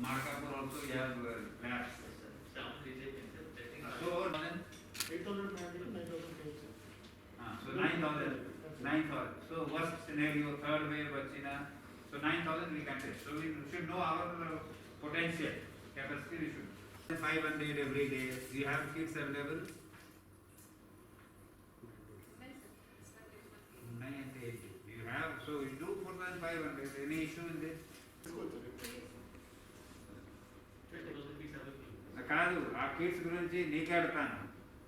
Markapur also we have labs. So 8,000 9,000. so 9,000. So worst scenario, third wave vachina. So 9,000 we can take. So we should know our potential capacity. We should 500 every day. You have kits available. 980. You have, so you do more than 500. Any issue in this? కాదు ఆ kits గురించి నీకే అడుగుతాను.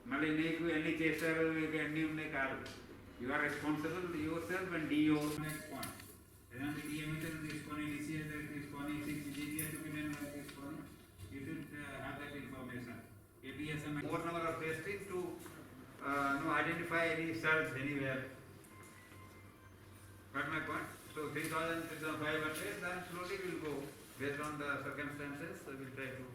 మళ్ళీ నీకు ఎన్ని చేశారు నీకు ఎన్ని ఉన్నాయి కాదు. You are responsible your self and do next point. ఏదంటే డిఎంఈటర్ తీసుకొని డిసిఎస్ తీసుకొని 6 జీపీఎస్ తీసుకొని you should have that information. APSM more number of testing to identify any cells anywhere. Got my point? So 3,000, 3,500, then slowly we'll go based on the circumstances. So we'll try to.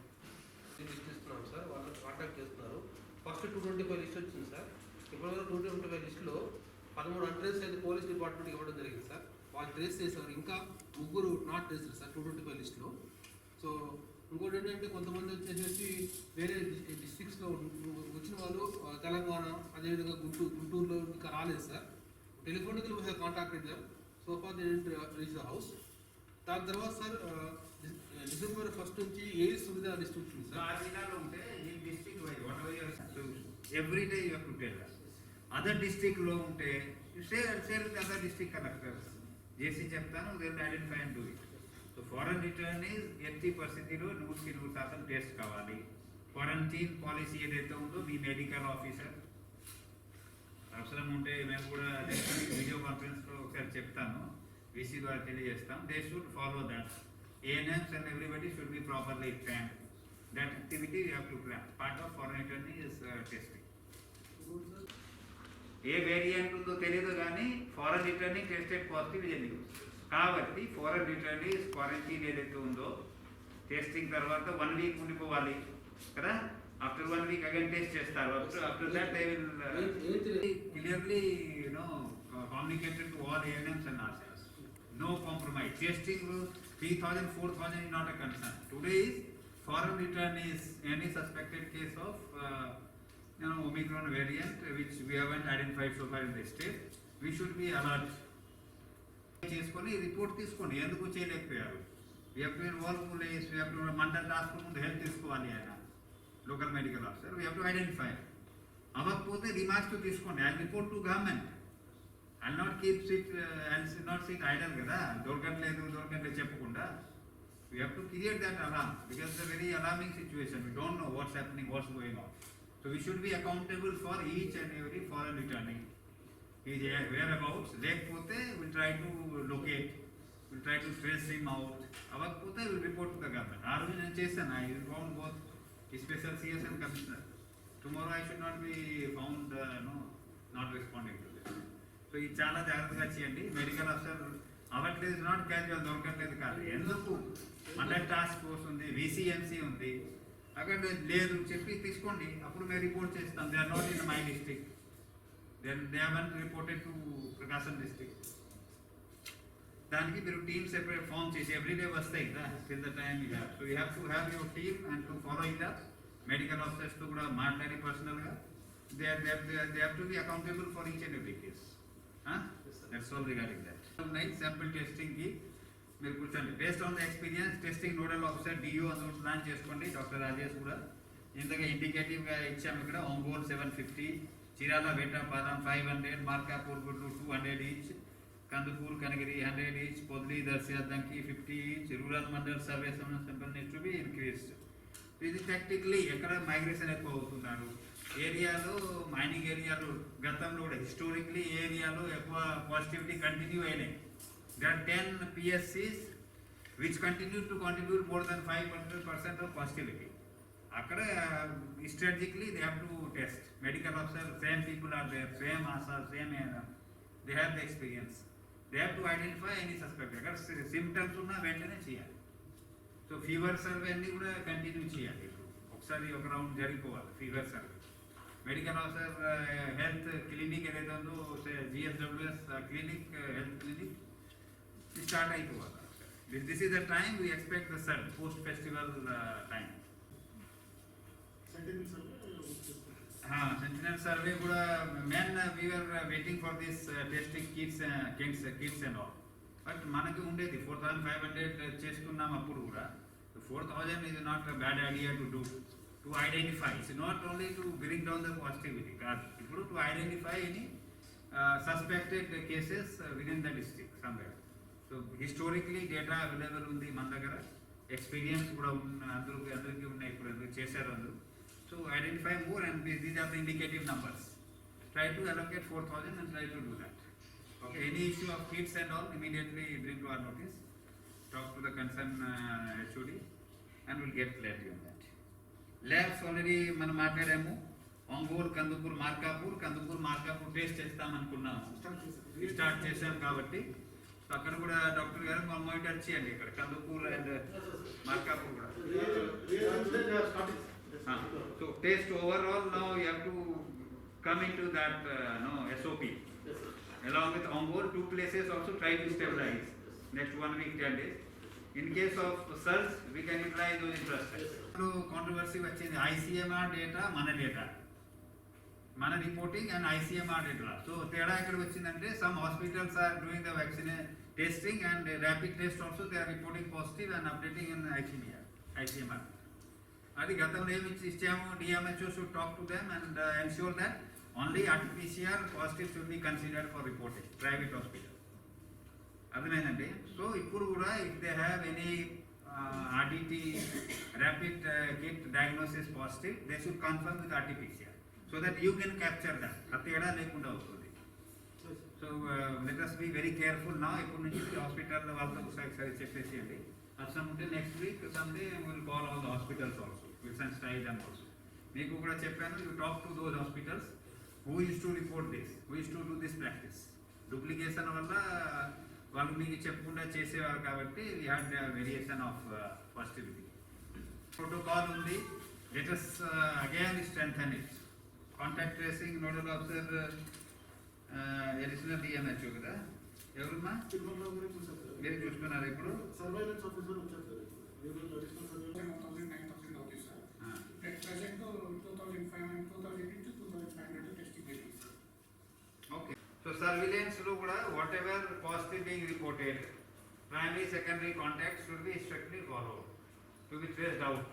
List ఇస్తున్నాం sir, వాళ్ళు contact చేస్తున్నారు. First 225 list వచ్చింది sir. ఇప్పటివరకు 225 లిస్టులో 13 అన్ట్రేస్ అయితే police డిపార్ట్మెంట్కి ఇవ్వడం జరిగింది సార్. వాళ్ళు ట్రేస్ చేసేవారు, ఇంకా 3 నాట్ ట్రేస్డ్ సార్ 225 లిస్టులో. సో ఇంకోటి ఏంటంటే కొంతమంది వచ్చేసి వేరే డిస్ట్రిక్ట్స్లో వచ్చిన వాళ్ళు తెలంగాణ, అదేవిధంగా గుంటూరులో ఇంకా రాలేదు sir. Telephonical we have contacted them. So far they didn't reach the house. దాని తర్వాత సార్ డిసెంబర్ 1 నుంచి ఏ సువిధ లిస్ట్ ఉంటుంది sir. Every day you have to tell us. Other district లో ఉంటే share with other district collectors చేసి చెప్తాను, they will identify and do it. So foreign return is ఎట్టి పరిస్థితిలో 100% టెస్ట్ కావాలి. క్వారంటైన్ పాలసీ ఏదైతే ఉందో మీ మెడికల్ ఆఫీసర్ అవసరం ఉంటే మేము కూడా వీడియో కాన్ఫరెన్స్లో ఒకసారి చెప్తాను, వీసీ ద్వారా తెలియజేస్తాం. They should follow that. ANMs and everybody should be properly trained. That activity we have to plan. Part of foreign return is testing. A variant ఉందో తెలియదు కానీ foreign returning tested positive genuine కాబట్టి foreign returning quarantine ఏదైతే ఉందో testing తర్వాత 1 week ఉండిపోవాలి కదా. After 1 week again test చేస్తారు. After that they will clearly communicated to all ANMs and RCS. No compromise. Testing 3,000, 4,000 is not a concern. Today is foreign return is any suspected case of Omicron variant which we haven't identified so far in the state. We should be alert. చేసుకొని report తీసుకోండి, ఎందుకు చేయలేకపోయారు. We have to involve police, we have to mandal task ముందు help తీసుకోవాలి ఆయన local medical officer. We have to identify. అవ్వకపోతే remarks తీసుకోండి. I report to government. I'll not keep not sit idle కదా, దొరకట్లేదు చెప్పకుండా. We have to create that alarm because it's a very alarming situation. We don't know what's happening, what's going on. So we should be accountable for each and every foreign returning. His whereabouts, లేకపోతే we'll try to locate, we'll try to trace him out. అవ్వకపోతే we'll report to the government. ఆ రోజు నేను చేశాను, I found both special CS and commissioner. Tomorrow I should not be found not responding to this. So ఇది చాలా జాగ్రత్తగా చేయండి. Medical officer అవ్వట్లేదు, నాట్ క్యాజువల్, దొరకట్లేదు కాదు. ఎందుకు మండల్ టాస్క్ ఫోర్స్ ఉంది, VCMC ఉంది, అక్కడ లేదు చెప్పి తీసుకోండి. అప్పుడు మేము రిపోర్ట్ చేస్తాం. They are not in my district, they haven't reported to Prakasam district. దానికి మీరు టీమ్ సెపరేట్ ఫామ్ చేసి ఎవ్రీడే వస్తాయి కదా till the time you have. So you have to have your team and to follow it up. Medical ఆఫీసర్స్తో కూడా మాట్లాడి పర్సనల్గా they have to be accountable for each and every case. That's all regarding that. Night sample testing ki మీరు కూర్చోండి. Based on the experience testing nodal officer DO అందులో plan చేసుకోండి. Doctor Rajesh కూడా ఇంతగా ఇండికేటివ్గా ఇచ్చాము. ఇక్కడ Ongole 750, Chirala Vetapalem 500, Markapur Gudlur 200 each, Kandukur Kanigiri 100 each, Podili Darsi Addanki 50 each. Rural mandal survey simple needs to be increased. ఇది practically ఎక్కడ మైగ్రేషన్ ఎక్కువ అవుతున్నారు ఏరియాలో, మైనింగ్ ఏరియాలో గతంలో కూడా హిస్టోరిక్లీ ఏరియాలో ఎక్కువ పాజిటివిటీ కంటిన్యూ అయినాయి. There are 10 PSCs which continue to contribute more than 5% of positivity. అక్కడ strategically they have to test. Medical officer, same people are there, same ASA, same ANM. They have the experience. They have to identify any suspect. అక్కడ symptoms ఉన్నా వెంటనే చేయాలి. So fever survey అన్ని కూడా continue చేయాలి. ఒకసారి ఒక రౌండ్ జరిగిపోవాలి fever survey. Medical officer health clinic ఏదైతే ఉందో GSWS clinic, health clinic start అయిపోవాలి. This is the time we expect the sun, post-festival time. Sentinel survey Sentinel survey kuda main we were waiting for this testing kids and all. But మనకి ఉండేది 4,500 చేసుకున్నాం అప్పుడు కూడా. 4,000 is not a bad idea to do, to identify. It's not only to bring down the positivity, కాదు. ఇప్పుడు to identify any suspected cases within the district somewhere. So historically data available ఉంది మన దగ్గర, experience కూడా అందరికీ ఉన్నాయి, ఇప్పుడు అందరూ చేశారు అందరూ. So identify more, and these are the indicative numbers. Try to allocate 4,000 and try to do that. Okay, any issue of kids and all, immediately bring to our notice. Talk to the concerned HOD and we'll get clarity on that. Labs already మనం మాట్లాడాము. Ongole, Kandukur, Markapur taste చేస్తాం అనుకున్నాము. Start చేశాం కాబట్టి అక్కడ కూడా doctor గారు monitor చేయండి. ఇక్కడ కందుకూరు అండ్ మార్కాపూర్ కూడా. So taste overall now you have to come into that SOP. Along with Ongole, 2 places also try to stabilize. Next 1 week, 10 days. In case of SARS, we can utilize those infrastructure. Controversy వచ్చింది ICMR data, మన reporting and ICMR data. So తేడా ఎక్కడ వచ్చిందంటే some hospitals are doing the vaccine testing and rapid test also they are reporting positive and updating in ICMR. అది గతంలో ఏమి ఇచ్చాము, DMHO should talk to them and ensure that only RT-PCR positive should be considered for reporting, private hospital. అర్థమైందండి. So ఇప్పుడు కూడా if they have any RTT rapid kit diagnosis positive, they should confirm with RT-PCR so that you can capture that. తేడా లేకుండా అవుతుంది. So let us be very careful now. ఇప్పటి నుంచి hospital వాళ్ళతో ఒకసారి చెప్పేసేయండి. అవసరం ఉంటే next week Sunday will call all the hospitals also will send style and also. మీకు కూడా చెప్పాను, you talk to those hospitals who use to report this, who use to do this practice. Duplication వల్ల వాళ్ళు మీకు చెప్పకుండా చేసేవారు కాబట్టి we had variation of positivity. Protocol ఉంది, let us again strengthen it. Contact tracing nodal officer additional DMHO కదా, ఎవరమ్మా తిరుమల గురించి సార్ మీరు చూసుకున్నారు ఇప్పుడు. సర్వైలెన్స్ ఆఫీసర్ వచ్చారు సార్. ఈరోజు అడిషనల్ సర్వైలెన్స్ 9,000 అవుతుంది sir. At present 2,500 to 2,500 testing cases. Okay. So surveillance లో కూడా whatever positive being reported, primary, secondary contacts should be strictly followed to be traced out.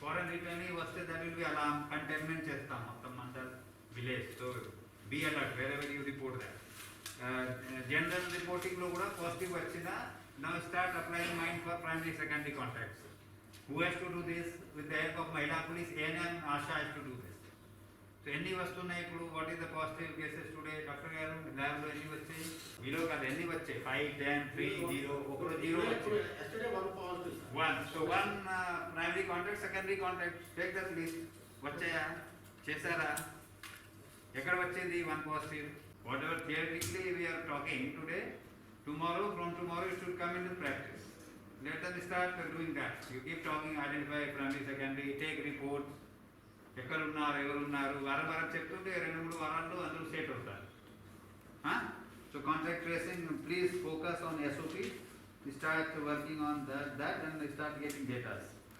Foreign returnee వస్తే that will be alarm, containment చేస్తాం మొత్తం mandal village. So be alert wherever you report that. General reporting లో కూడా positive వచ్చినా now start applying mind for primary, secondary contacts. Who has to do this? With the help of Mahila Police, ANM, ASHA has to do this. So ఎన్ని వస్తున్నాయి ఇప్పుడు, what is the positive cases today? Doctor గారు ల్యాబ్లో ఎన్ని వచ్చాయి? మీలో కాదు, ఎన్ని వచ్చాయి? 5, 10, 3, 0, ఒకరు 0 వచ్చాయి. Yesterday 1 positive sir. 1. So 1 primary contact, secondary contact, take that list. వచ్చాయా? చేశారా? ఎక్కడ వచ్చింది 1 positive? Whatever theoretically we are talking today, from tomorrow it should come into practice. Let them start doing that. You keep talking, identify primary, secondary, take reports. ఎక్కడ ఉన్నారు, ఎవరు ఉన్నారు, వారం చెప్తుంటే 2-3 వారాల్లో అందరూ సేట్ అవుతారు. So contact tracing, please focus on SOP. Start working on that and start getting data.